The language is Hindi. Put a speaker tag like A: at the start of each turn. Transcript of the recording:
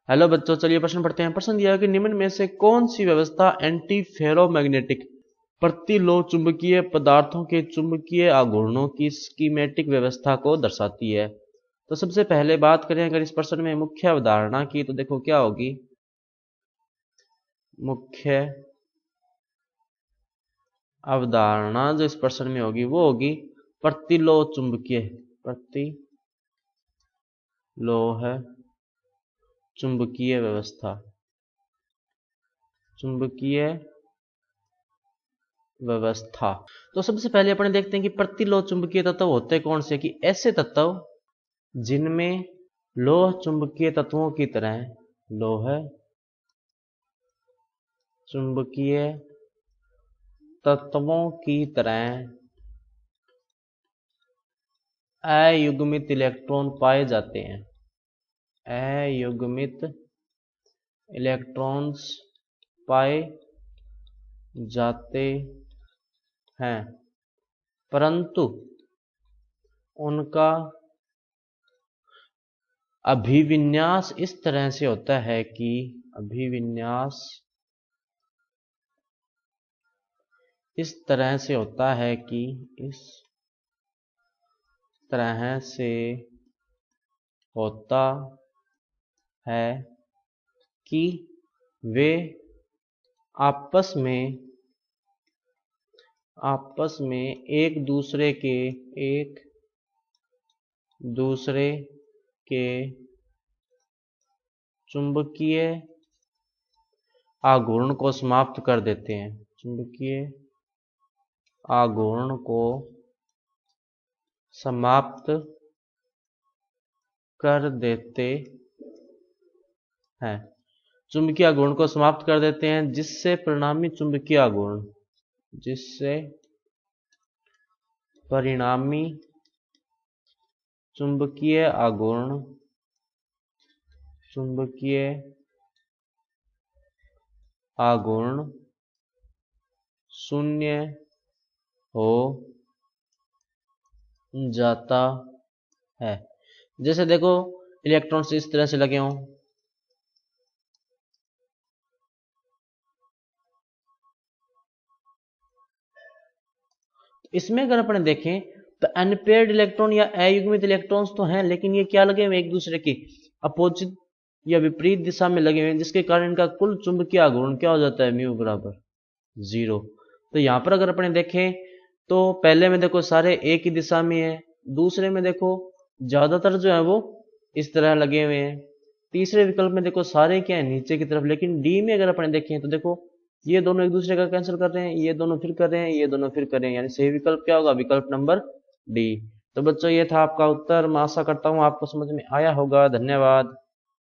A: हेलो बच्चों, चलिए प्रश्न पढ़ते हैं। प्रश्न दिया है कि निम्न में से कौन सी व्यवस्था एंटी फेरोमैग्नेटिक प्रतिलोह चुंबकीय पदार्थों के चुंबकीय आघूर्णों की स्कीमेटिक व्यवस्था को दर्शाती है। तो सबसे पहले बात करें अगर इस प्रश्न में मुख्य अवधारणा की, तो देखो क्या होगी। मुख्य अवधारणा जो इस प्रश्न में होगी वो होगी प्रतिलोह चुंबकीय व्यवस्था। तो सबसे पहले अपने देखते हैं कि प्रतिलोह चुंबकीय तत्व होते कौन से, कि ऐसे तत्व जिनमें लोह चुंबकीय तत्वों की तरह अयुग्मित इलेक्ट्रॉन पाए जाते हैं। अयुग्मित इलेक्ट्रॉन्स पाए जाते हैं, परंतु उनका अभिविन्यास इस तरह से होता है कि इस तरह से होता है कि वे आपस में एक दूसरे के चुंबकीय आघूर्ण को समाप्त कर देते हैं। चुंबकीय आघूर्ण को समाप्त कर देते हैं, जिससे परिणामी चुंबकीय आघूर्ण शून्य हो जाता है। जैसे देखो इलेक्ट्रॉन्स इस तरह से लगे हों, इसमें अगर अपन देखें तो अनपेयर्ड इलेक्ट्रॉन या अयुग्मित इलेक्ट्रॉन्स तो हैं, लेकिन ये क्या लगे हुए एक दूसरे के अपोजिट या विपरीत दिशा में लगे हुए हैं, जिसके कारण इनका कुल चुंबकीय आघूर्ण क्या हो जाता है, म्यू बराबर 0। तो यहां पर अगर अपने देखें तो पहले में देखो सारे एक ही दिशा में है, दूसरे में देखो ज्यादातर जो है वो इस तरह लगे हुए हैं, तीसरे विकल्प में देखो सारे क्या है नीचे की तरफ। लेकिन डी में अगर अपने देखें तो देखो ये दोनों एक दूसरे का कैंसिल कर रहे हैं, ये दोनों फिर कर रहे हैं, ये दोनों फिर कर रहे हैं, यानी सही विकल्प क्या होगा, विकल्प नंबर डी। तो बच्चों ये था आपका उत्तर। मैं आशा करता हूं आपको समझ में आया होगा। धन्यवाद।